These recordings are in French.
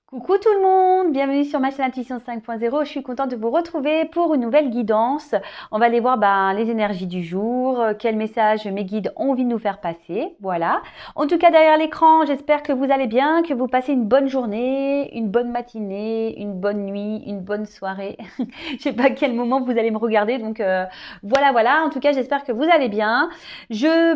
Coucou tout le monde, bienvenue sur ma chaîne Intuition 5.0. Je suis contente de vous retrouver pour une nouvelle guidance. On va aller voir les énergies du jour, quel message mes guides ont envie de nous faire passer. Voilà. En tout cas, derrière l'écran, j'espère que vous allez bien, que vous passez une bonne journée, une bonne matinée, une bonne nuit, une bonne soirée. Je sais pas à quel moment vous allez me regarder, donc voilà. En tout cas, j'espère que vous allez bien. Je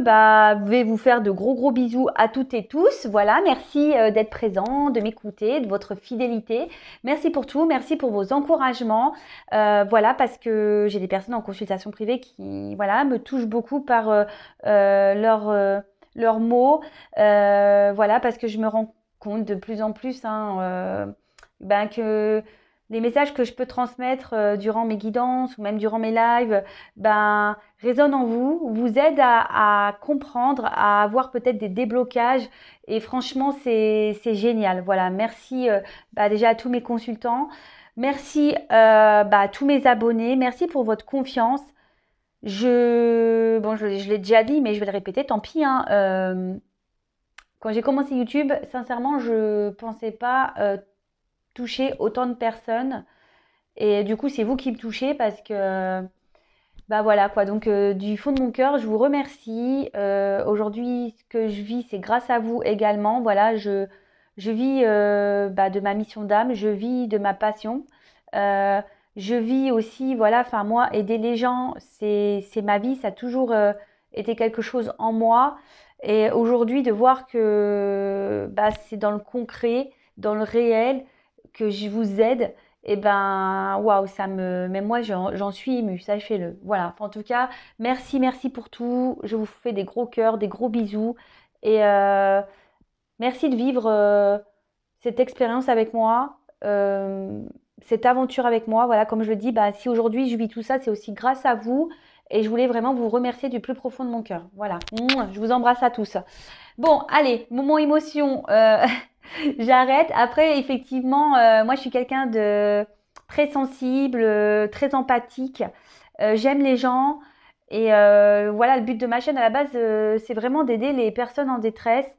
vais vous faire de gros bisous à toutes et tous. Voilà, merci d'être présent, de m'écouter, de votre fidélité. Merci pour tout, merci pour vos encouragements. Voilà, parce que j'ai des personnes en consultation privée qui me touchent beaucoup par leurs mots. Voilà, parce que je me rends compte de plus en plus que les messages que je peux transmettre durant mes guidances ou même durant mes lives résonnent en vous, vous aident à comprendre, à avoir peut-être des déblocages. Et franchement, c'est génial. Voilà, merci déjà à tous mes consultants. Merci à tous mes abonnés. Merci pour votre confiance. Je l'ai déjà dit, mais je vais le répéter, tant pis. Quand j'ai commencé YouTube, sincèrement, je ne pensais pas toucher autant de personnes. Et du coup, c'est vous qui me touchez parce que, voilà quoi. Donc, du fond de mon cœur, je vous remercie. Aujourd'hui, ce que je vis, c'est grâce à vous également. Voilà, je vis de ma mission d'âme, je vis de ma passion. Euh, je vis aussi, moi, aider les gens, c'est ma vie. Ça a toujours été quelque chose en moi. Et aujourd'hui, de voir que c'est dans le concret, dans le réel, que je vous aide. Et waouh, même moi, j'en suis émue, sachez-le. Voilà. Enfin, en tout cas, merci pour tout. Je vous fais des gros cœurs, des gros bisous. Et merci de vivre cette expérience avec moi, cette aventure avec moi. Voilà, comme je le dis, si aujourd'hui je vis tout ça, c'est aussi grâce à vous. Et je voulais vraiment vous remercier du plus profond de mon cœur. Voilà. Mouah, je vous embrasse à tous. Bon, allez, moment émotion. J'arrête. Après, effectivement, moi, je suis quelqu'un de très sensible, très empathique. J'aime les gens. Et voilà, le but de ma chaîne à la base, c'est vraiment d'aider les personnes en détresse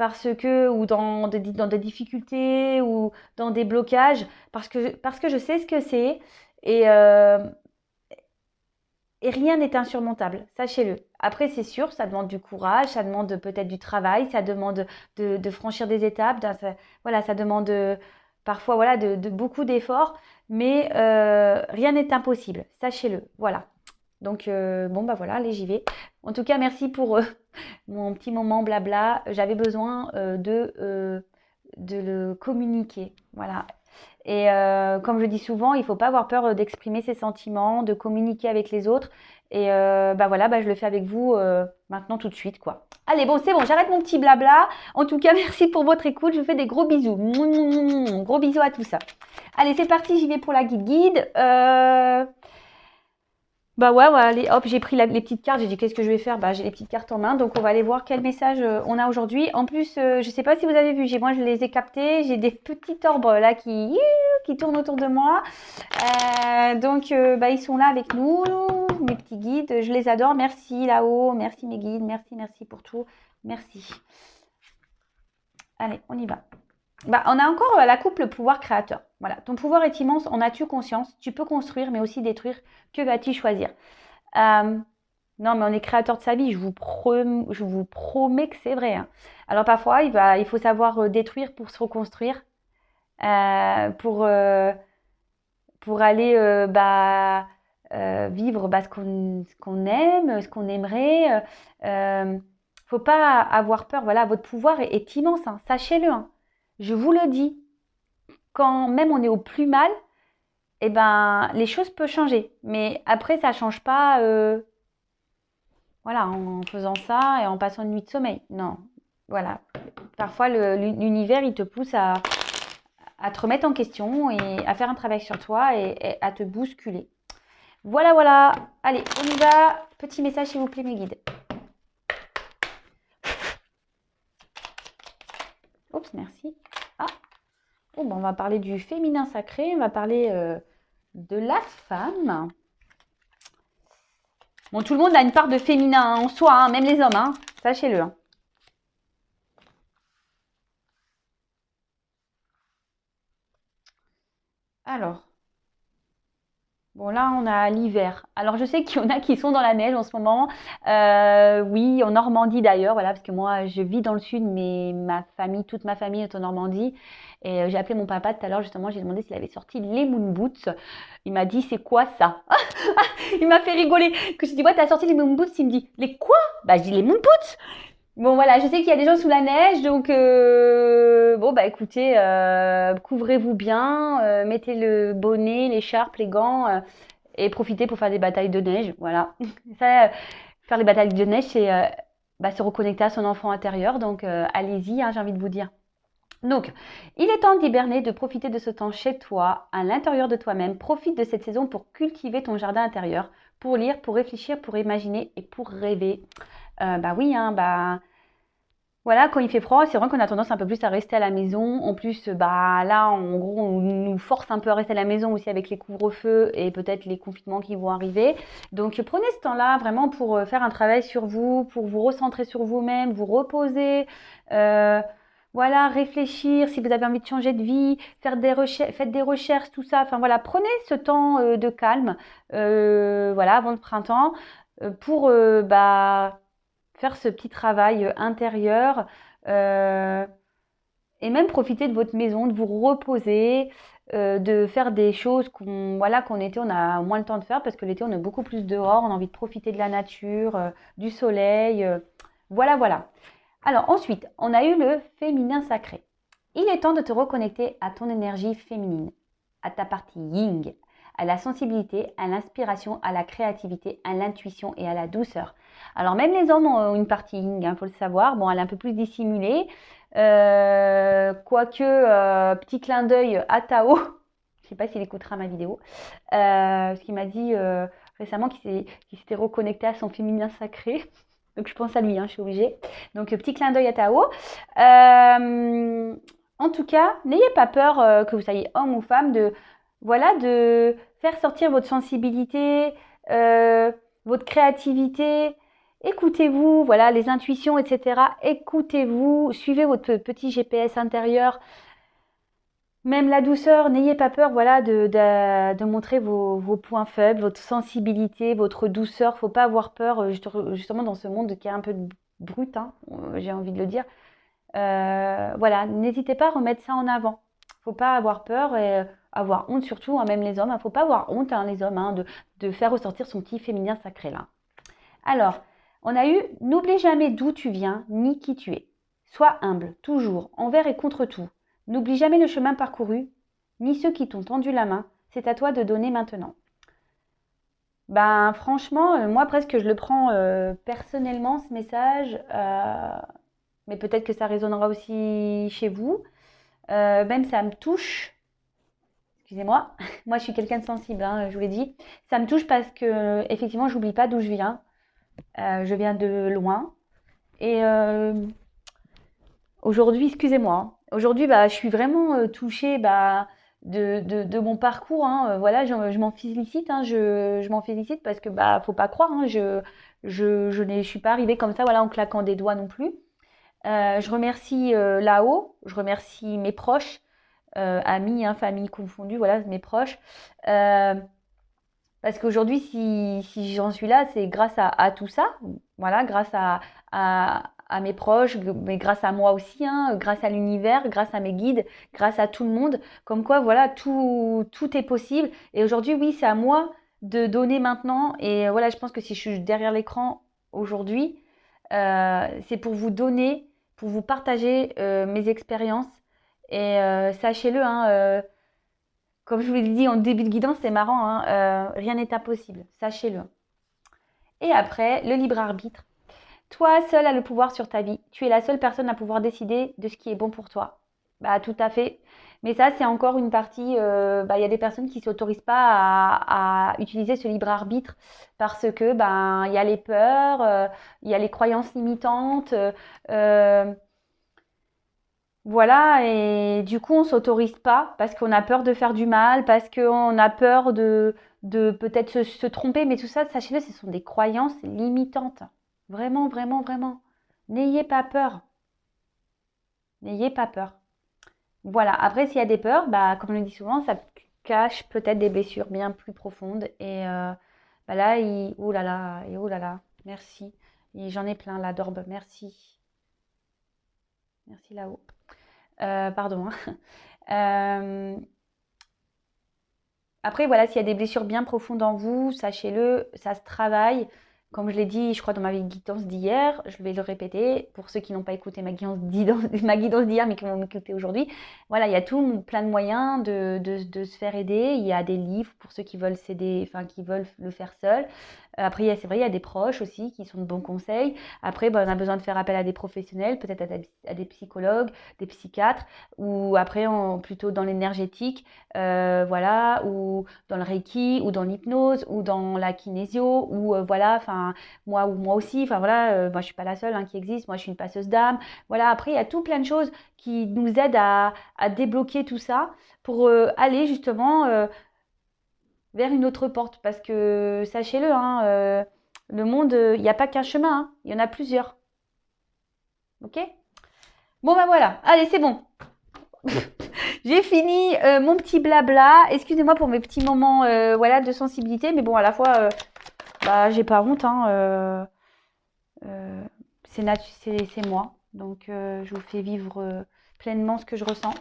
ou dans des difficultés ou dans des blocages, parce que je sais ce que c'est. Et, et rien n'est insurmontable, sachez-le. Après, c'est sûr, ça demande du courage, ça demande peut-être du travail, ça demande de franchir des étapes, ça demande parfois de beaucoup d'efforts, mais rien n'est impossible, sachez-le. Voilà. Donc, voilà, allez, j'y vais. En tout cas, merci pour mon petit moment blabla. J'avais besoin de le communiquer. Voilà. Et comme je dis souvent, il ne faut pas avoir peur d'exprimer ses sentiments, de communiquer avec les autres. Et je le fais avec vous maintenant tout de suite, quoi. Allez, bon, c'est bon, j'arrête mon petit blabla. En tout cas, merci pour votre écoute. Je vous fais des gros bisous. Gros bisous à tous. Allez, c'est parti, j'y vais pour la guide. Allez, hop, j'ai pris les petites cartes, j'ai dit qu'est-ce que je vais faire, j'ai les petites cartes en main, donc on va aller voir quel message on a aujourd'hui. En plus, je ne sais pas si vous avez vu, moi je les ai captés, j'ai des petits orbes là qui tournent autour de moi. Ils sont là avec nous, mes petits guides, je les adore, merci là-haut, merci mes guides, merci pour tout, merci. Allez, on y va. On a encore la coupe, le pouvoir créateur. Voilà, ton pouvoir est immense, en as-tu conscience? Tu peux construire, mais aussi détruire. Que vas-tu choisir? Non, mais on est créateur de sa vie, je vous promets que c'est vrai. Alors parfois, il faut savoir détruire pour se reconstruire, pour aller vivre ce qu'on aime, ce qu'on aimerait. Faut pas avoir peur. Voilà, votre pouvoir est immense, sachez-le. Je vous le dis, quand même on est au plus mal, les choses peuvent changer. Mais après, ça ne change pas en faisant ça et en passant une nuit de sommeil. Non, voilà. Parfois, l'univers, il te pousse à te remettre en question et à faire un travail sur toi et à te bousculer. Voilà. Allez, on y va. Petit message, s'il vous plaît, mes guides. Oups, merci. On va parler du féminin sacré. On va parler de la femme. Bon, tout le monde a une part de féminin en soi, même les hommes, sachez-le. Alors, bon, là, on a l'hiver. Alors, je sais qu'il y en a qui sont dans la neige en ce moment. Oui, en Normandie d'ailleurs, voilà, parce que moi, je vis dans le sud, mais ma famille, toute ma famille est en Normandie. Et j'ai appelé mon papa tout à l'heure, justement, j'ai demandé s'il avait sorti les moon boots. Il m'a dit, c'est quoi ça? Il m'a fait rigoler. Que je dis, ouais, t'as sorti les moon boots? Il me dit, les quoi? Bah, je dis, les moon boots. Bon, voilà, je sais qu'il y a des gens sous la neige, donc bon, bah écoutez, couvrez-vous bien, mettez le bonnet, l'écharpe, les gants, et profitez pour faire des batailles de neige. Voilà. Ça, faire les batailles de neige, c'est bah, se reconnecter à son enfant intérieur, donc allez-y, hein, j'ai envie de vous dire. Donc, il est temps d'hiberner, de profiter de ce temps chez toi, à l'intérieur de toi-même. Profite de cette saison pour cultiver ton jardin intérieur, pour lire, pour réfléchir, pour imaginer et pour rêver. Bah oui, hein, bah voilà, quand il fait froid, c'est vrai qu'on a tendance un peu plus à rester à la maison. En plus, bah là, en gros, on nous force un peu à rester à la maison aussi avec les couvre-feux et peut-être les confinements qui vont arriver. Donc, prenez ce temps-là vraiment pour faire un travail sur vous, pour vous recentrer sur vous-même, vous reposer. euh, voilà, réfléchir si vous avez envie de changer de vie, faire des recherches, faites des recherches, tout ça. Enfin voilà, prenez ce temps de calme, voilà, avant le printemps, pour bah faire ce petit travail intérieur euh, et même profiter de votre maison, de vous reposer, de faire des choses qu'on voilà, qu'on été, on a moins le temps de faire parce que l'été, on est beaucoup plus dehors, on a envie de profiter de la nature, du soleil. Voilà, voilà. Alors ensuite, on a eu le féminin sacré. Il est temps de te reconnecter à ton énergie féminine, à ta partie yin, à la sensibilité, à l'inspiration, à la créativité, à l'intuition et à la douceur. Alors même les hommes ont une partie yin, il faut le savoir. Bon, elle est un peu plus dissimulée. Quoique, petit clin d'œil à Tao, je ne sais pas s'il écoutera ma vidéo, parce qu'il m'a dit récemment qu'il s'était reconnecté à son féminin sacré. Donc je pense à lui, hein, je suis obligée. Donc petit clin d'œil à Tao. En tout cas, n'ayez pas peur que vous soyez homme ou femme de, voilà, de faire sortir votre sensibilité, votre créativité. Écoutez-vous, voilà, les intuitions, etc. Écoutez-vous, suivez votre petit GPS intérieur. Même la douceur, n'ayez pas peur, voilà, de montrer vos points faibles, votre sensibilité, votre douceur. Faut pas avoir peur, justement, dans ce monde qui est un peu brut, hein, j'ai envie de le dire. Voilà, n'hésitez pas à remettre ça en avant. Faut pas avoir peur et avoir honte surtout, hein, même les hommes. Faut pas avoir honte, hein, les hommes, hein, de faire ressortir son petit féminin sacré là. Alors, on a eu n'oublie jamais d'où tu viens ni qui tu es. Sois humble, toujours, envers et contre tout. N'oublie jamais le chemin parcouru, ni ceux qui t'ont tendu la main. C'est à toi de donner maintenant. Ben franchement, moi presque je le prends personnellement ce message, mais peut-être que ça résonnera aussi chez vous. Même ça me touche. Excusez-moi, moi je suis quelqu'un de sensible, hein, je vous l'ai dit. Ça me touche parce que effectivement, j'oublie pas d'où je viens. Je viens de loin. Et aujourd'hui, excusez-moi, hein, aujourd'hui, bah, je suis vraiment touchée bah, de mon parcours, hein. Voilà, je m'en félicite, hein, je m'en félicite parce que bah, faut pas croire, hein, je suis pas arrivée comme ça, voilà, en claquant des doigts non plus. Je remercie là-haut, je remercie mes proches, amis, hein, famille confondue, voilà, mes proches. Euh, Parce qu'aujourd'hui, si j'en suis là, c'est grâce à tout ça, voilà, grâce à mes proches, mais grâce à moi aussi, hein, grâce à l'univers, grâce à mes guides, grâce à tout le monde. Comme quoi, voilà, tout est possible. Et aujourd'hui, oui, c'est à moi de donner maintenant. Et voilà, je pense que si je suis derrière l'écran aujourd'hui, c'est pour vous donner, pour vous partager mes expériences. Et sachez-le, hein, comme je vous l'ai dit en début de guidance, c'est marrant, hein, rien n'est impossible, sachez-le. Et après, le libre arbitre. Toi seul as le pouvoir sur ta vie. Tu es la seule personne à pouvoir décider de ce qui est bon pour toi. Bah tout à fait. Mais ça, c'est encore une partie. Bah, il y a des personnes qui ne s'autorisent pas à utiliser ce libre arbitre parce que ben il y a les peurs, il y a les croyances limitantes. Voilà, et du coup, on s'autorise pas parce qu'on a peur de faire du mal, parce qu'on a peur de peut-être se tromper, mais tout ça, sachez-le, ce sont des croyances limitantes. Vraiment, vraiment, vraiment. N'ayez pas peur. N'ayez pas peur. Voilà, après, s'il y a des peurs, bah, comme je le dis souvent, cache peut-être des blessures bien plus profondes. Et bah là, ouh là là, et ouh là là, merci. Et j'en ai plein là, d'orbes, merci. Merci là-haut. Pardon, hein. Euh, Après, voilà, s'il y a des blessures bien profondes en vous, sachez-le, ça se travaille. Comme je l'ai dit, je crois, dans ma guidance d'hier, je vais le répéter pour ceux qui n'ont pas écouté ma guidance d'hier, mais qui vont m'écouter aujourd'hui. Voilà, il y a plein de moyens de se faire aider. Il y a des livres pour ceux qui veulent s'aider, enfin, qui veulent le faire seul. Après, c'est vrai, il y a des proches aussi qui sont de bons conseils. Après, bah, on a besoin de faire appel à des professionnels, peut-être à des psychologues, des psychiatres, ou après, plutôt dans l'énergétique. Voilà, ou dans le Reiki, ou dans l'hypnose, ou dans la kinésio, ou voilà, enfin, moi aussi, enfin voilà, moi je suis pas la seule hein, qui existe, moi je suis une passeuse d'âme. Voilà, après, il y a tout plein de choses qui nous aident à débloquer tout ça pour aller justement vers une autre porte. Parce que, sachez-le, hein, le monde, il n'y a pas qu'un chemin, hein, il y en a plusieurs. Ok? Bon, ben voilà, allez, c'est bon. J'ai fini mon petit blabla. Excusez-moi pour mes petits moments voilà, de sensibilité, mais bon, à la fois, bah, j'ai pas honte. Hein, c'est moi. Donc, je vous fais vivre pleinement ce que je ressens.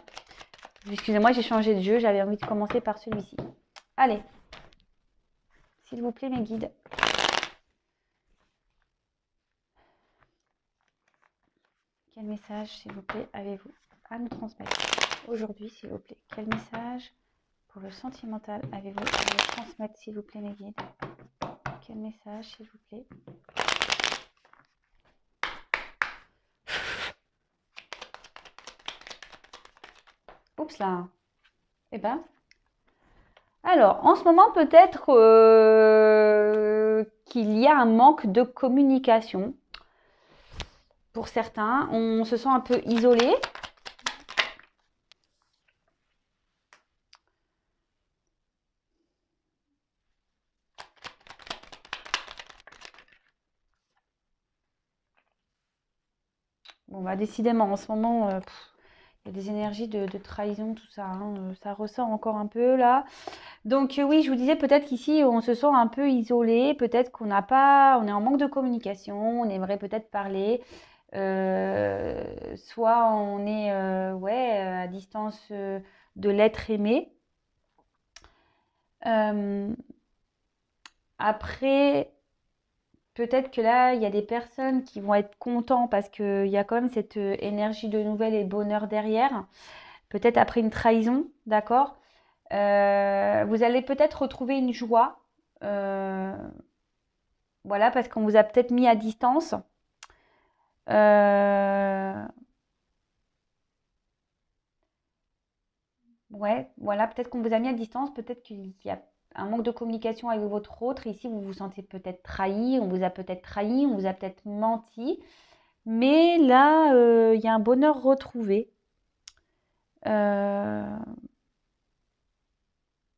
Excusez-moi, j'ai changé de jeu. J'avais envie de commencer par celui-ci. Allez, s'il vous plaît, mes guides. Quel message, s'il vous plaît, avez-vous à nous transmettre aujourd'hui, s'il vous plaît? Quel message pour le sentimental avez-vous à nous transmettre, s'il vous plaît, mes guides? Quel message, s'il vous plaît? Oups là. Eh ben. Alors, en ce moment, peut-être qu'il y a un manque de communication. Pour certains, on se sent un peu isolé. Bon, bah, décidément, en ce moment, il y a des énergies de trahison, tout ça. Hein, ça ressort encore un peu là. Donc oui, je vous disais peut-être qu'ici, on se sent un peu isolé. Peut-être qu'on n'a pas, on est en manque de communication. On aimerait peut-être parler. Soit on est ouais, à distance de l'être aimé. Après, peut-être que là, il y a des personnes qui vont être contents parce qu'il y a quand même cette énergie de nouvelle et bonheur derrière. Peut-être après une trahison, d'accord? Vous allez peut-être retrouver une joie. Voilà, parce qu'on vous a peut-être mis à distance. Ouais, voilà, peut-être qu'on vous a mis à distance, peut-être qu'il y a un manque de communication avec votre autre. Ici, vous vous sentez peut-être trahi, on vous a peut-être trahi, on vous a peut-être menti. Mais là, il y a un bonheur retrouvé. Euh,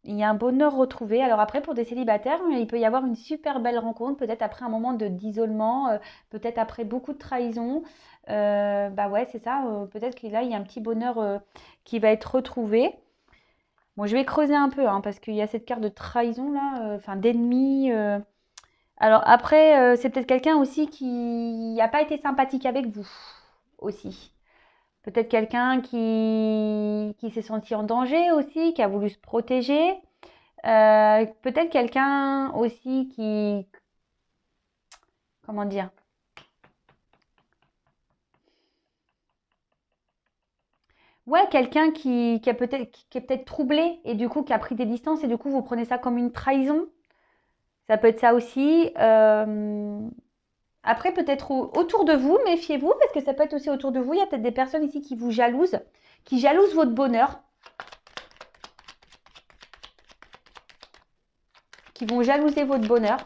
il y a un bonheur retrouvé. Alors après, pour des célibataires, il peut y avoir une super belle rencontre, peut-être après un moment d'isolement, peut-être après beaucoup de trahison. Bah ouais, c'est ça. Peut-être que là, il y a un petit bonheur qui va être retrouvé. Bon, je vais creuser un peu, hein, parce qu'il y a cette carte de trahison là, enfin d'ennemi. Alors après, c'est peut-être quelqu'un aussi qui n'a pas été sympathique avec vous aussi. Peut-être quelqu'un qui s'est senti en danger aussi, qui a voulu se protéger. Peut-être quelqu'un aussi qui, comment dire, ouais, quelqu'un qui est peut-être troublé et du coup qui a pris des distances et du coup vous prenez ça comme une trahison. Ça peut être ça aussi. Après, peut-être autour de vous, méfiez-vous parce que ça peut être aussi autour de vous. Il y a peut-être des personnes ici qui vous jalousent, qui jalousent votre bonheur, qui vont jalouser votre bonheur.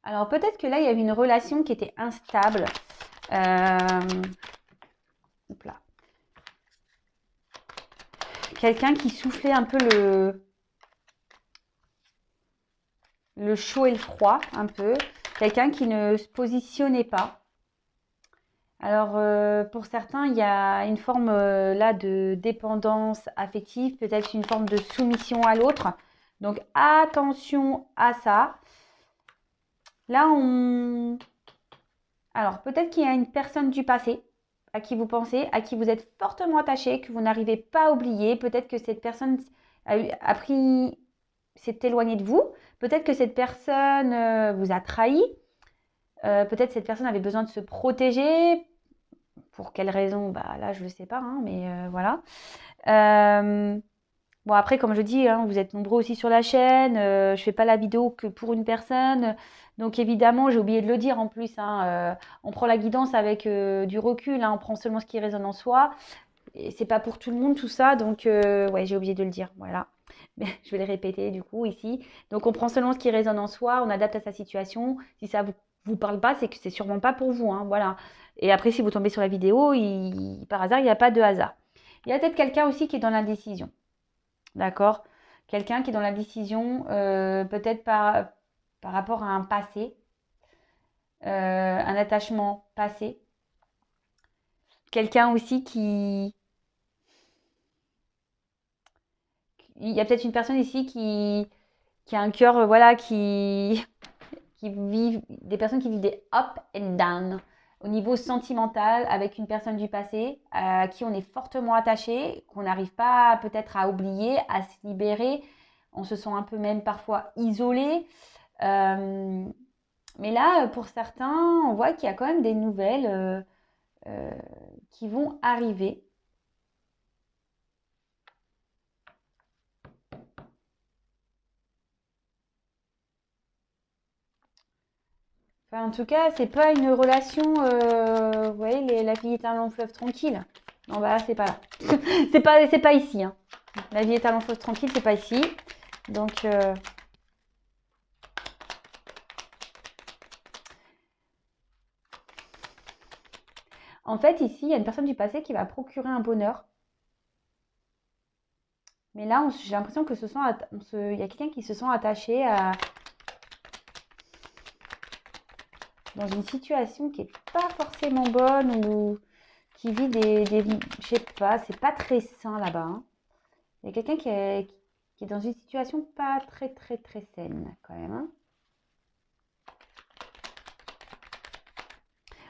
Alors peut-être que là, il y avait une relation qui était instable. Hop là. Quelqu'un qui soufflait un peu le chaud et le froid, un peu. Quelqu'un qui ne se positionnait pas. Alors, pour certains, il y a une forme là de dépendance affective, peut-être une forme de soumission à l'autre. Donc, attention à ça. Là, alors, peut-être qu'il y a une personne du passé à qui vous pensez, à qui vous êtes fortement attaché, que vous n'arrivez pas à oublier. Peut-être que cette personne s'est éloignée de vous. Peut-être que cette personne vous a trahi. Peut-être cette personne avait besoin de se protéger. Pour quelle raison? Bah là, je ne sais pas, hein, mais voilà. Bon, après, comme je dis, hein, vous êtes nombreux aussi sur la chaîne. Je ne fais pas la vidéo que pour une personne. Donc, évidemment, j'ai oublié de le dire en plus, hein, on prend la guidance avec du recul. Hein, on prend seulement ce qui résonne en soi. Et c'est pas pour tout le monde tout ça. Donc, ouais, j'ai oublié de le dire. Voilà. Mais je vais le répéter du coup ici. Donc, on prend seulement ce qui résonne en soi. On adapte à sa situation. Si ça vous parle pas, c'est que c'est sûrement pas pour vous. Hein, voilà. Et après, si vous tombez sur la vidéo, par hasard, il n'y a pas de hasard. Il y a peut-être quelqu'un aussi qui est dans l'indécision. D'accord? Quelqu'un qui est dans la décision, peut-être par rapport à un passé, un attachement passé. Quelqu'un aussi il y a peut-être une personne ici qui a un cœur, voilà, qui vivent, des personnes qui vivent des up and down au niveau sentimental avec une personne du passé à qui on est fortement attaché, qu'on n'arrive pas peut-être à oublier, à se libérer. On se sent un peu même parfois isolé. Euh, mais là, pour certains, on voit qu'il y a quand même des nouvelles euh, qui vont arriver. Enfin, en tout cas, c'est pas une relation. Vous voyez, la vie est un long fleuve tranquille. Non, bah là, c'est pas là. c'est pas ici. Hein. La vie est un long fleuve tranquille, c'est pas ici. Donc, en fait, ici, il y a une personne du passé qui va procurer un bonheur. Mais là, j'ai l'impression que il y a quelqu'un qui se sent attaché dans une situation qui n'est pas forcément bonne ou qui vit je sais pas, c'est pas très sain là-bas. Hein. Il y a quelqu'un qui est dans une situation pas très très très saine quand même. Hein.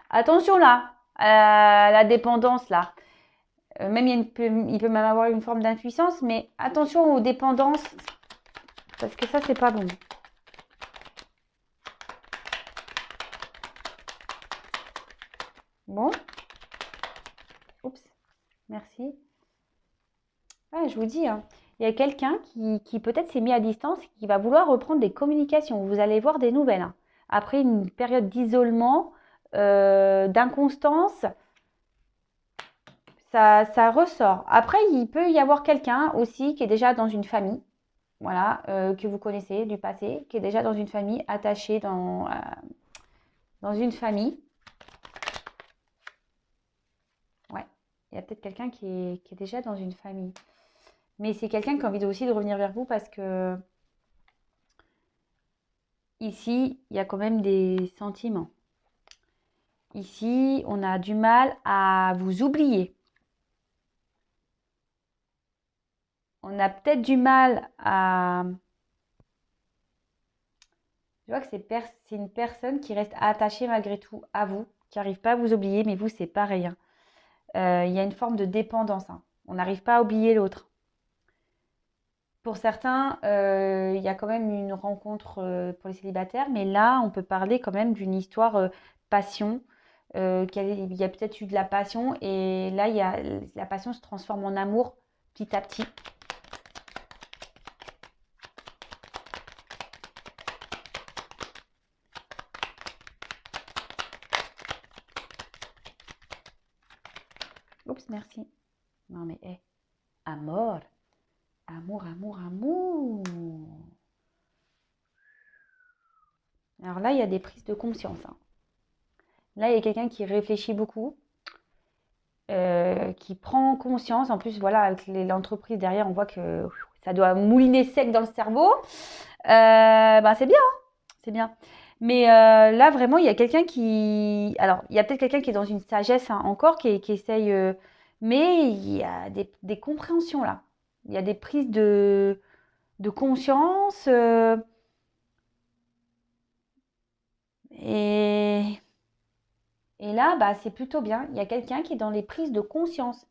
Attention là, à la dépendance là. Même il peut même avoir une forme d'impuissance, mais attention aux dépendances, parce que ça, c'est pas bon. Bon. Oups. Merci. Ouais, je vous dis, hein, il y a quelqu'un qui peut-être s'est mis à distance et qui va vouloir reprendre des communications. Vous allez voir des nouvelles. Hein. Après une période d'isolement, d'inconstance, ça ressort. Après, il peut y avoir quelqu'un aussi qui est déjà dans une famille, voilà, que vous connaissez du passé, qui est déjà dans une famille, attaché dans une famille. Ouais, il y a peut-être quelqu'un qui est déjà dans une famille. Mais c'est quelqu'un qui a envie aussi de revenir vers vous parce que ici, il y a quand même des sentiments. Ici, on a du mal à vous oublier. On a peut-être du mal à... Je vois que c'est une personne qui reste attachée malgré tout à vous, qui n'arrive pas à vous oublier, mais vous, c'est pareil. Hein. Il y a une forme de dépendance. Hein. On n'arrive pas à oublier l'autre. Pour certains, il y a quand même une rencontre pour les célibataires, mais là, on peut parler quand même d'une histoire passion. Il y a peut-être eu de la passion, et là, la passion se transforme en amour petit à petit. Oups, merci. Non mais, amour. Amour, amour, amour. Alors là, il y a des prises de conscience. Hein. Là, il y a quelqu'un qui réfléchit beaucoup, qui prend conscience. En plus, voilà, avec l'entreprise derrière, on voit que ça doit mouliner sec dans le cerveau. Ben, c'est bien, hein, c'est bien. Mais là, vraiment, il y a quelqu'un qui... Alors, il y a peut-être quelqu'un qui est dans une sagesse hein, encore, qui essaye... mais il y a des compréhensions là. Il y a des prises de conscience. Et, et là, bah, c'est plutôt bien. Il y a quelqu'un qui est dans les prises de conscience,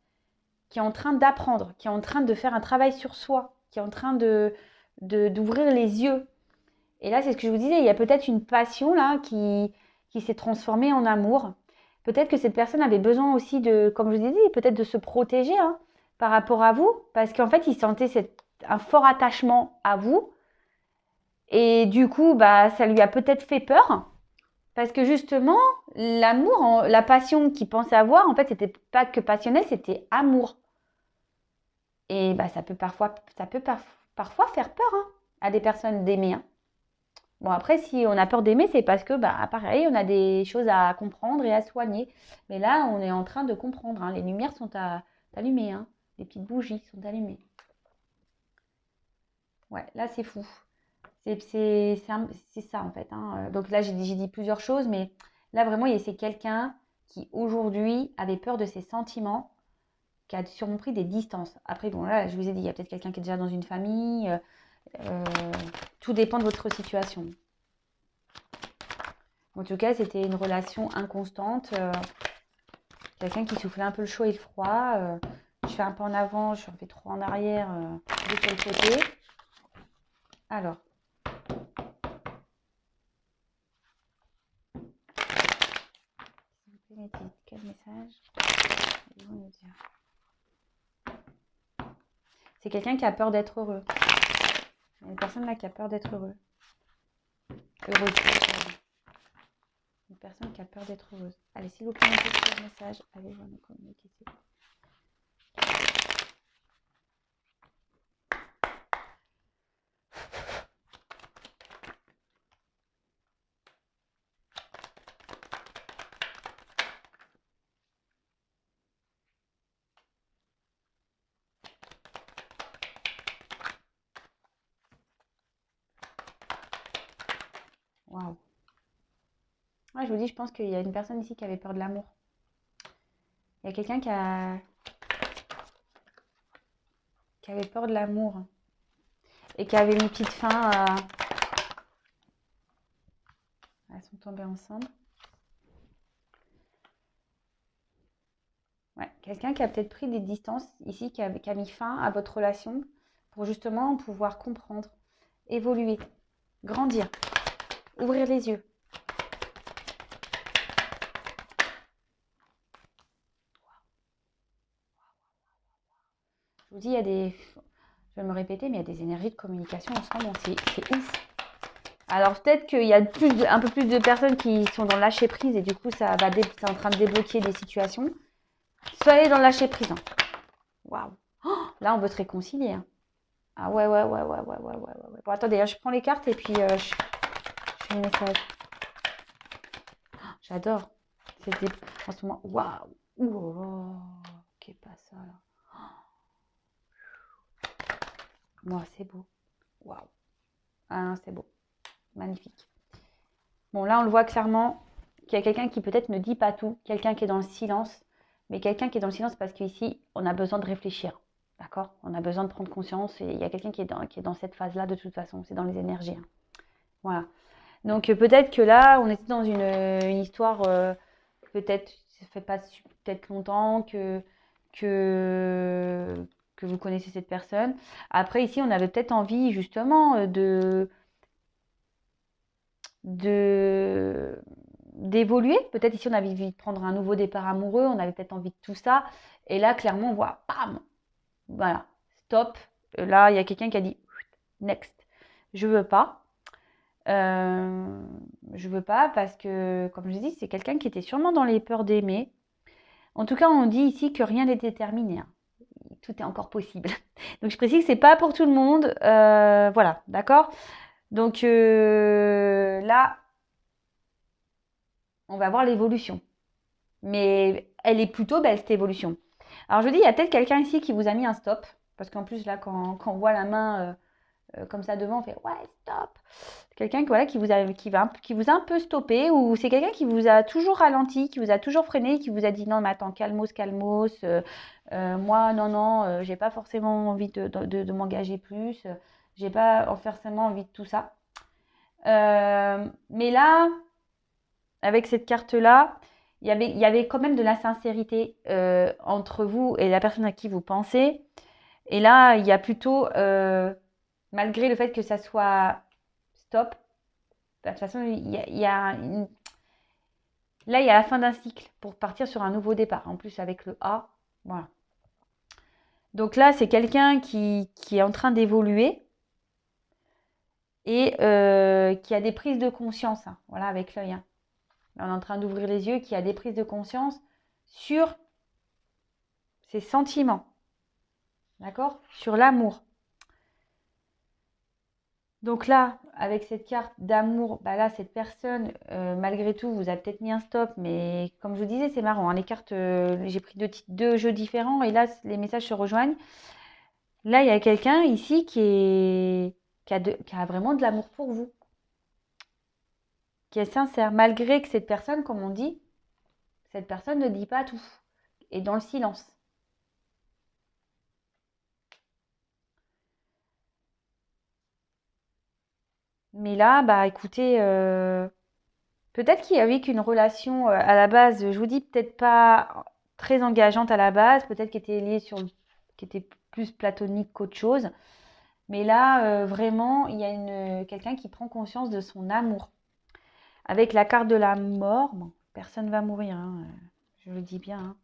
qui est en train d'apprendre, qui est en train de faire un travail sur soi, qui est en train d'ouvrir les yeux. Et là, c'est ce que je vous disais, il y a peut-être une passion là qui s'est transformée en amour. Peut-être que cette personne avait besoin aussi de, comme je vous ai dit, peut-être de se protéger hein, par rapport à vous, parce qu'en fait, il sentait un fort attachement à vous. Et du coup, bah, ça lui a peut-être fait peur, parce que justement, l'amour, la passion qu'il pensait avoir, en fait, c'était pas que passionné, c'était amour. Et bah, ça peut parfois faire peur hein, à des personnes d'aimer. Hein. Bon, après, si on a peur d'aimer, c'est parce que, bah, pareil, on a des choses à comprendre et à soigner. Mais là, on est en train de comprendre. Hein. Les lumières sont allumées. Hein. Les petites bougies sont allumées. Ouais, là, c'est fou. C'est ça, en fait. Hein. Donc là, j'ai dit plusieurs choses, mais là, vraiment, c'est quelqu'un qui, aujourd'hui, avait peur de ses sentiments, qui a sûrement pris des distances. Après, bon, là, je vous ai dit, il y a peut-être quelqu'un qui est déjà dans une famille. Euh, tout dépend de votre situation. En tout cas, c'était une relation inconstante. Quelqu'un qui soufflait un peu le chaud et le froid. Je fais un pas en avant, je fais trois en arrière, deux sur le côté. Alors. S'il vous plaît, quel message ils vont nous dire? C'est quelqu'un qui a peur d'être heureux. Il y a une personne là qui a peur d'être heureuse. Une personne qui a peur d'être heureuse. Allez, s'il vous plaît, mettez le message. Allez, on va nous communiquer. Waouh. Ouais, je vous dis, je pense qu'il y a une personne ici qui avait peur de l'amour. Il y a quelqu'un qui avait peur de l'amour et qui avait mis petite fin à... Elles sont tombées ensemble. Ouais, quelqu'un qui a peut-être pris des distances ici, qui a mis fin à votre relation pour justement pouvoir comprendre, évoluer, grandir, ouvrir les yeux. Je vous dis, il y a des... Je vais me répéter, mais il y a des énergies de communication ensemble, c'est ouf. Alors peut-être qu'il y a un peu plus de personnes qui sont dans le lâcher prise et du coup c'est en train de débloquer des situations. Soyez dans le lâcher prise. Hein. Waouh. Oh, là on veut se réconcilier. Hein. Ah ouais. Bon attendez, je prends les cartes et puis je fais le message. Oh, j'adore. C'était en ce moment. Waouh. Oh, qu'est pas ça là. Moi c'est beau. Waouh. Ah c'est beau. Magnifique. Bon, là, on le voit clairement qu'il y a quelqu'un qui peut-être ne dit pas tout, quelqu'un qui est dans le silence, mais quelqu'un qui est dans le silence parce qu'ici, on a besoin de réfléchir. D'accord? On a besoin de prendre conscience et il y a quelqu'un qui est dans cette phase-là de toute façon, c'est dans les énergies. Hein. Voilà. Donc, peut-être que là, on était dans une histoire, peut-être, ça fait pas peut-être longtemps que vous connaissez cette personne. Après, ici, on avait peut-être envie justement d'évoluer. Peut-être ici, on avait envie de prendre un nouveau départ amoureux, on avait peut-être envie de tout ça. Et là, clairement, on voit, bam, voilà, stop. Là, il y a quelqu'un qui a dit, next, je veux pas. Je veux pas parce que, comme je dis, c'est quelqu'un qui était sûrement dans les peurs d'aimer. En tout cas, on dit ici que rien n'est déterminé. Hein. Tout est encore possible. Donc, je précise que c'est pas pour tout le monde. Voilà, d'accord? Donc là, on va voir l'évolution. Mais elle est plutôt belle, cette évolution. Alors, je dis, il y a peut-être quelqu'un ici qui vous a mis un stop. Parce qu'en plus, là, quand on voit la main comme ça devant, on fait ouais, stop. Quelqu'un voilà, qui vous a un peu stoppé, ou c'est quelqu'un qui vous a toujours ralenti, qui vous a toujours freiné, qui vous a dit non, mais attends, calmos, calmos, moi, non, j'ai pas forcément envie de m'engager plus, j'ai pas forcément envie de tout ça. Mais là, avec cette carte-là, il y avait quand même de la sincérité entre vous et la personne à qui vous pensez. Et là, il y a plutôt, malgré le fait que ça soit stop, de toute façon, là, il y a la fin d'un cycle pour partir sur un nouveau départ. En plus, avec le A, voilà. Donc là, c'est quelqu'un qui est en train d'évoluer et qui a des prises de conscience. Hein, voilà, avec l'œil. Hein. Là, on est en train d'ouvrir les yeux, qui a des prises de conscience sur ses sentiments. D'accord? Sur l'amour. Donc là, avec cette carte d'amour, bah là, cette personne, malgré tout, vous a peut-être mis un stop, mais comme je vous disais, c'est marrant. Hein, les cartes, j'ai pris deux jeux différents et là, les messages se rejoignent. Là, il y a quelqu'un ici qui a vraiment de l'amour pour vous, qui est sincère, malgré que cette personne, comme on dit, cette personne ne dit pas tout, est dans le silence. Mais là, bah écoutez, peut-être qu'il y avait qu'une relation à la base, je vous dis peut-être pas très engageante à la base, peut-être qui était liée qui était plus platonique qu'autre chose. Mais là, vraiment, il y a quelqu'un qui prend conscience de son amour. Avec la carte de la mort, bon, personne ne va mourir, hein, je le dis bien,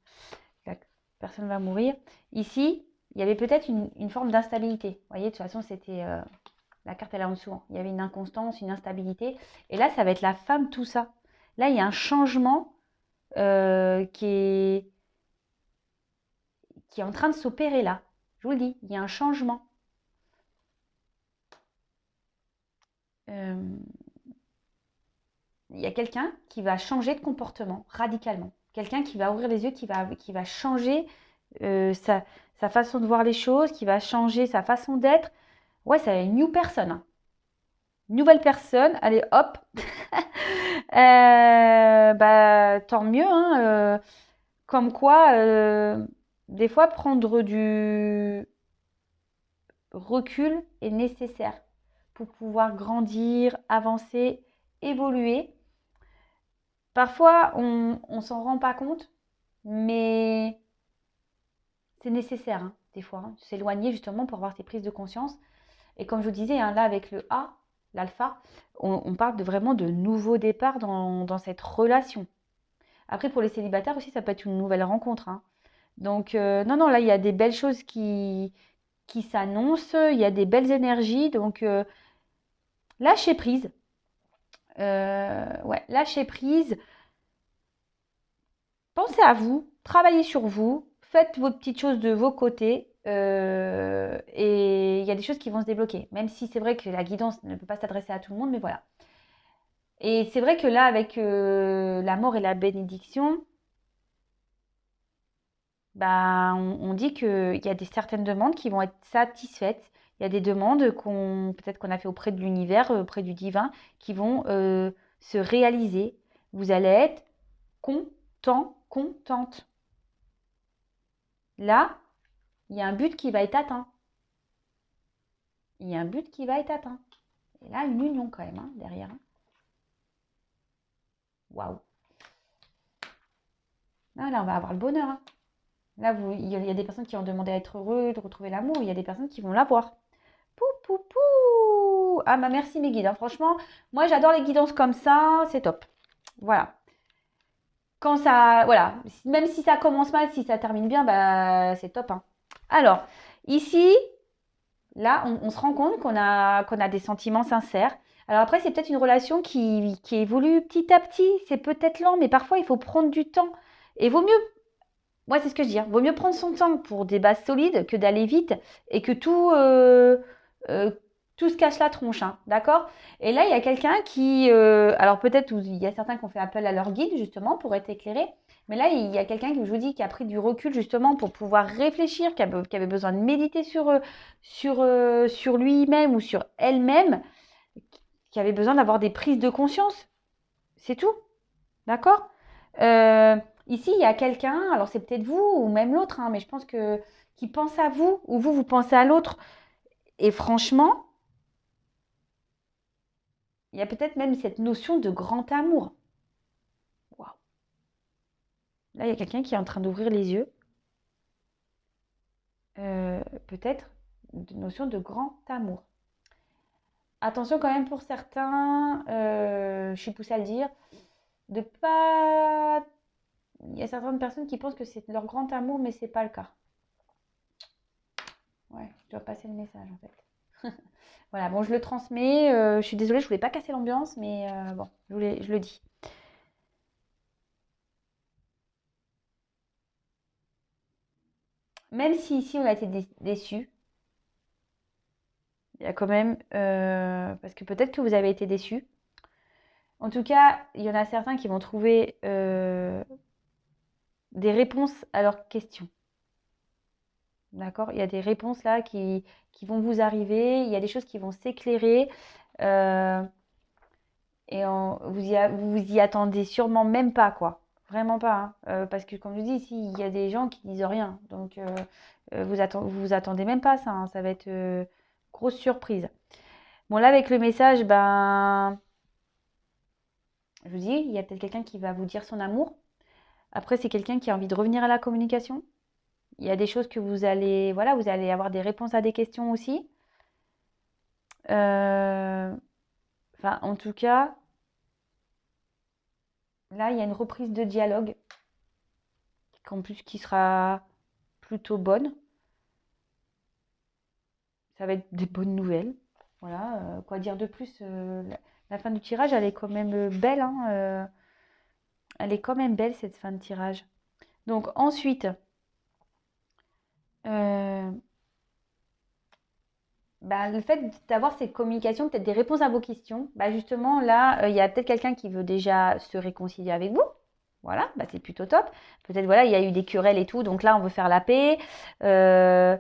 hein, personne ne va mourir. Ici, il y avait peut-être une forme d'instabilité. Vous voyez, de toute façon, c'était la carte elle est en dessous. Hein. Il y avait une inconstance, une instabilité. Et là, ça va être la fin de tout ça. Là, il y a un changement qui est en train de s'opérer là. Je vous le dis, il y a un changement. Il y a quelqu'un qui va changer de comportement radicalement. Quelqu'un qui va ouvrir les yeux, qui va changer sa façon de voir les choses, qui va changer sa façon d'être. Ouais, c'est une new personne. Hein. Nouvelle personne, allez hop. Bah, tant mieux. Hein, comme quoi, des fois, prendre du recul est nécessaire pour pouvoir grandir, avancer, évoluer. Parfois, on ne s'en rend pas compte, mais c'est nécessaire, hein, des fois, hein, s'éloigner justement pour avoir ces prises de conscience. Et comme je vous disais, hein, là, avec le A, l'alpha, on parle vraiment de nouveau départ dans cette relation. Après, pour les célibataires aussi, ça peut être une nouvelle rencontre. Hein. Donc, non, là, il y a des belles choses qui s'annoncent, il y a des belles énergies. Donc, lâchez prise. Ouais, lâchez prise. Pensez à vous, travaillez sur vous, faites vos petites choses de vos côtés. Et il y a des choses qui vont se débloquer. Même si c'est vrai que la guidance ne peut pas s'adresser à tout le monde, mais voilà. Et c'est vrai que là, avec la mort et la bénédiction, bah, on dit qu'il y a certaines demandes qui vont être satisfaites. Il y a des demandes peut-être qu'on a fait auprès de l'univers, auprès du divin, qui vont se réaliser. Vous allez être content, contente. Là, il y a un but qui va être atteint. Il y a un but qui va être atteint. Et là, une union quand même, hein, derrière. Waouh. Là, on va avoir le bonheur. Hein. Là, il y a des personnes qui ont demandé à être heureux, de retrouver l'amour. Il y a des personnes qui vont l'avoir. Pou, pou, pou. Ah, bah merci mes guides. Hein. Franchement, moi, j'adore les guidances comme ça. C'est top. Voilà. Quand ça... Voilà. Même si ça commence mal, si ça termine bien, bah c'est top. Hein. Alors, ici... Là, on se rend compte qu'on a des sentiments sincères. Alors après, c'est peut-être une relation qui évolue petit à petit. C'est peut-être lent, mais parfois, il faut prendre du temps. Et vaut mieux, moi, c'est ce que je dis, hein, vaut mieux prendre son temps pour des bases solides que d'aller vite et que tout se cache la tronche, hein, d'accord? Et là, il y a quelqu'un qui, alors peut-être il y a certains qui ont fait appel à leur guide justement pour être éclairés, mais là, il y a quelqu'un qui, je vous dis, qui a pris du recul justement pour pouvoir réfléchir, qui avait besoin de méditer sur lui-même ou sur elle-même, qui avait besoin d'avoir des prises de conscience. C'est tout, d'accord? Euh, Ici, il y a quelqu'un, alors c'est peut-être vous ou même l'autre, hein, mais je pense que qui pense à vous ou vous pensez à l'autre. Et franchement, il y a peut-être même cette notion de grand amour. Waouh. Là, il y a quelqu'un qui est en train d'ouvrir les yeux. Peut-être une notion de grand amour. Attention quand même pour certains, je suis poussée à le dire, de pas. Il y a certaines personnes qui pensent que c'est leur grand amour, mais c'est pas le cas. Ouais, je dois passer le message en fait. Voilà, bon, je le transmets. Je suis désolée, je voulais pas casser l'ambiance, mais bon, je le dis. Même si ici on a été déçus, il y a quand même, parce que peut-être que vous avez été déçus. En tout cas, il y en a certains qui vont trouver des réponses à leurs questions. D'accord? Il y a des réponses là qui vont vous arriver, il y a des choses qui vont s'éclairer. euh, et vous vous y attendez sûrement même pas, quoi. Vraiment pas, hein. Parce que comme je dis, ici, il y a des gens qui disent rien. Donc, vous vous attendez même pas ça, hein. Ça va être grosse surprise. Bon, là, avec le message, ben, je vous dis, il y a peut-être quelqu'un qui va vous dire son amour. Après, c'est quelqu'un qui a envie de revenir à la communication. Il y a des choses que vous allez, voilà, vous allez avoir des réponses à des questions aussi. Enfin, en tout cas, là, il y a une reprise de dialogue, en plus qui sera plutôt bonne. Ça va être des bonnes nouvelles. Voilà, quoi dire de plus la fin du tirage, elle est quand même belle, hein, elle est quand même belle cette fin de tirage. Donc ensuite, euh, bah, le fait d'avoir cette communication, peut-être des réponses à vos questions, bah, justement là, il y a peut-être quelqu'un qui veut déjà se réconcilier avec vous. Voilà, bah, c'est plutôt top. Peut-être voilà, il y a eu des querelles et tout, donc là on veut faire la paix. Euh,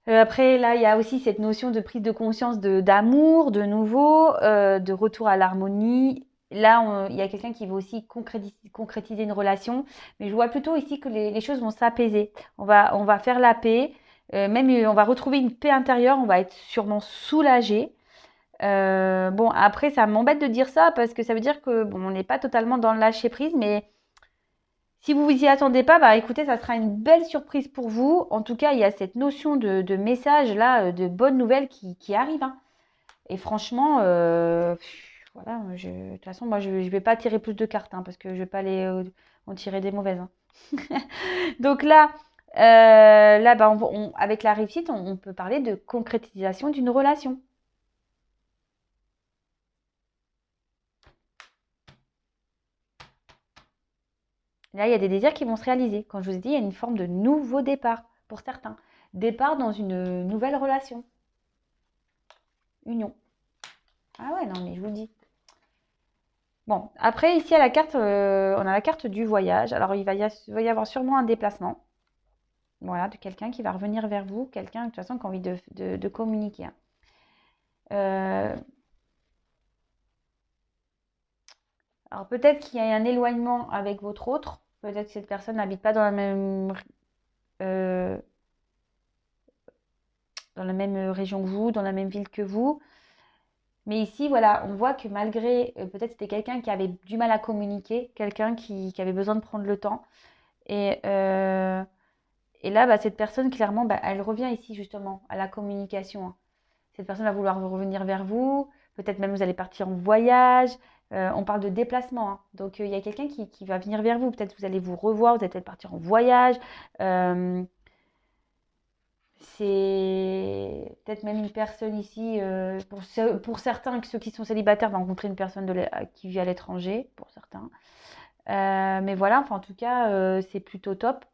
Après, là, il y a aussi cette notion de prise de conscience d'amour, de nouveau, de retour à l'harmonie. Là, il y a quelqu'un qui veut aussi concrétiser une relation, mais je vois plutôt ici que les choses vont s'apaiser. On va faire la paix, même on va retrouver une paix intérieure, on va être sûrement soulagé. Bon, après, ça m'embête de dire ça parce que ça veut dire que bon, on n'est pas totalement dans le lâcher prise, mais si vous vous y attendez pas, bah écoutez, ça sera une belle surprise pour vous. En tout cas, il y a cette notion de message là, de bonnes nouvelles qui arrive, hein. Et franchement, voilà, de toute façon, moi, je ne vais pas tirer plus de cartes, hein, parce que je vais pas les en tirer des mauvaises, hein. Donc là, bah, avec la réussite, on peut parler de concrétisation d'une relation. Là, il y a des désirs qui vont se réaliser. Quand je vous ai dit, il y a une forme de nouveau départ pour certains. Départ dans une nouvelle relation, union. Ah ouais, non, mais je vous le dis. Bon, après, ici, à la carte, on a la carte du voyage. Alors, va y avoir sûrement un déplacement. Voilà, de quelqu'un qui va revenir vers vous. Quelqu'un, de toute façon, qui a envie de communiquer, hein. Euh, alors, peut-être qu'il y a un éloignement avec votre autre. Peut-être que cette personne n'habite pas euh, dans la même région que vous, dans la même ville que vous. Mais ici, voilà, on voit que malgré, peut-être c'était quelqu'un qui avait du mal à communiquer, quelqu'un qui avait besoin de prendre le temps. Et, euh, et là, bah, cette personne, clairement, bah, elle revient ici justement à la communication, hein. Cette personne va vouloir revenir vers vous. Peut-être même vous allez partir en voyage. On parle de déplacement, hein. Donc, il y a quelqu'un qui va venir vers vous. Peut-être vous allez vous revoir, vous allez peut-être partir en voyage. Euh, c'est peut-être même une personne ici, pour certains, ceux qui sont célibataires, vont rencontrer une personne qui vit à l'étranger, pour certains. Mais voilà, enfin, en tout cas, c'est plutôt top.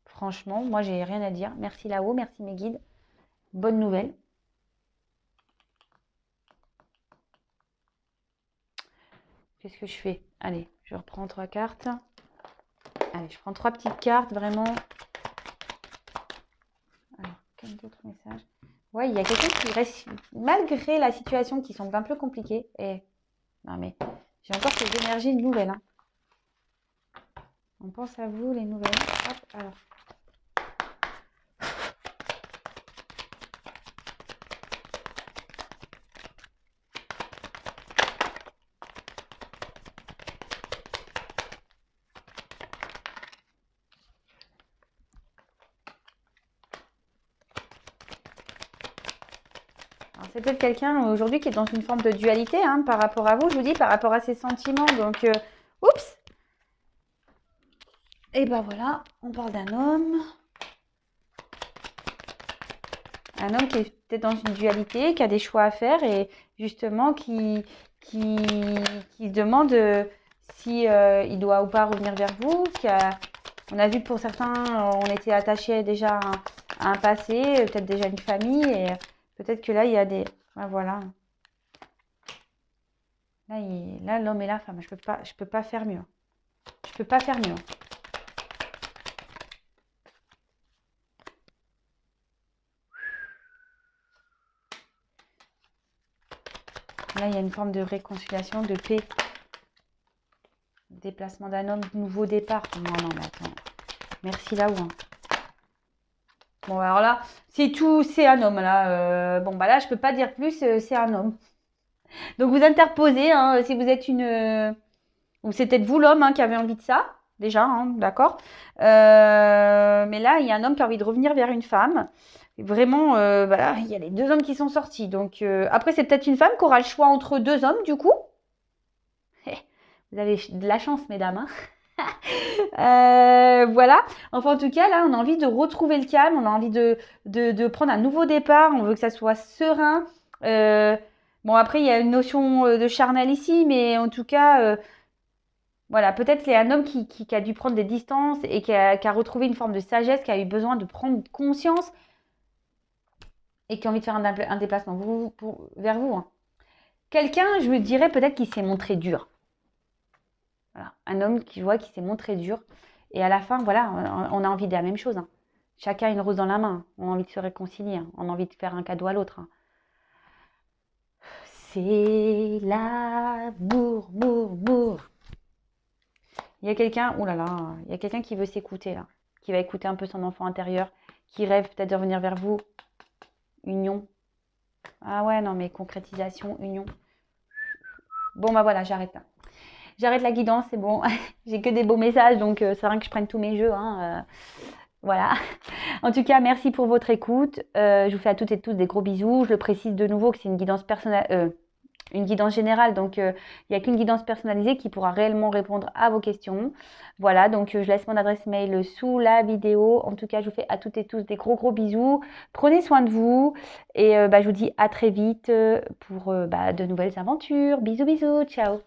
Franchement, moi, j'ai rien à dire. Merci là-haut, merci mes guides. Bonne nouvelle. qu'est-ce que je fais? Allez, je reprends 3 cartes. Allez, je prends 3 petites cartes, vraiment. Alors, quel autre message? Ouais, il y a quelqu'un qui reste, malgré la situation qui semble un peu compliquée. Et non, mais j'ai encore ces énergies nouvelles. Hein. On pense à vous, les nouvelles. Hop, alors. C'est peut-être quelqu'un aujourd'hui qui est dans une forme de dualité hein, par rapport à vous, je vous dis, par rapport à ses sentiments. Donc, oups! Et ben voilà, on parle d'un homme. Un homme qui est peut-être dans une dualité, qui a des choix à faire et justement qui se demande si il doit ou pas revenir vers vous. On a vu que pour certains, on était attachés déjà à un passé, peut-être déjà une famille et peut-être que là, il y a des... Ben voilà. Là, l'homme et la femme, je peux pas faire mieux. Je peux pas faire mieux. Là, il y a une forme de réconciliation, de paix. Déplacement d'un homme, nouveau départ. Non, non, mais attends. Merci là-haut. Hein. Bon, alors là, c'est tout, c'est un homme là. Bon, bah là, je peux pas dire plus, c'est un homme. Donc vous interposez, hein, si vous êtes une... ou c'est peut-être vous l'homme hein, qui avait envie de ça, déjà, hein, d'accord. Mais là, il y a un homme qui a envie de revenir vers une femme. Vraiment, voilà, il y a les deux hommes qui sont sortis. Donc après, c'est peut-être une femme qui aura le choix entre deux hommes, du coup. Vous avez de la chance, mesdames. Hein. Voilà. Enfin, en tout cas, là, on a envie de retrouver le calme. On a envie de prendre un nouveau départ. On veut que ça soit serein. Bon, après, il y a une notion de charnel ici, mais en tout cas, voilà, peut-être qu'il y a un homme qui a dû prendre des distances et qui a retrouvé une forme de sagesse, qui a eu besoin de prendre conscience et qui a envie de faire un déplacement vers vous. Hein. Quelqu'un, je me dirais peut-être qui s'est montré dur. Voilà. Un homme qui s'est montré dur. Et à la fin, voilà, on a envie de la même chose. Hein. Chacun a une rose dans la main. On a envie de se réconcilier. Hein. On a envie de faire un cadeau à l'autre. Hein. C'est l'amour, mour. Il y a quelqu'un, oh là là, il y a quelqu'un qui veut s'écouter là. Qui va écouter un peu son enfant intérieur. Qui rêve peut-être de revenir vers vous. Union. Ah ouais, non mais concrétisation, union. Bon bah voilà, j'arrête là. J'arrête la guidance, c'est bon. J'ai que des beaux messages, donc c'est rien que je prenne tous mes jeux. Hein, voilà. En tout cas, merci pour votre écoute. Je vous fais à toutes et tous des gros bisous. Je le précise de nouveau que c'est une guidance personnelle, une guidance générale. Donc, il n'y a qu'une guidance personnalisée qui pourra réellement répondre à vos questions. Voilà, donc je laisse mon adresse mail sous la vidéo. En tout cas, je vous fais à toutes et tous des gros bisous. Prenez soin de vous. Et je vous dis à très vite pour de nouvelles aventures. Bisous, bisous. Ciao.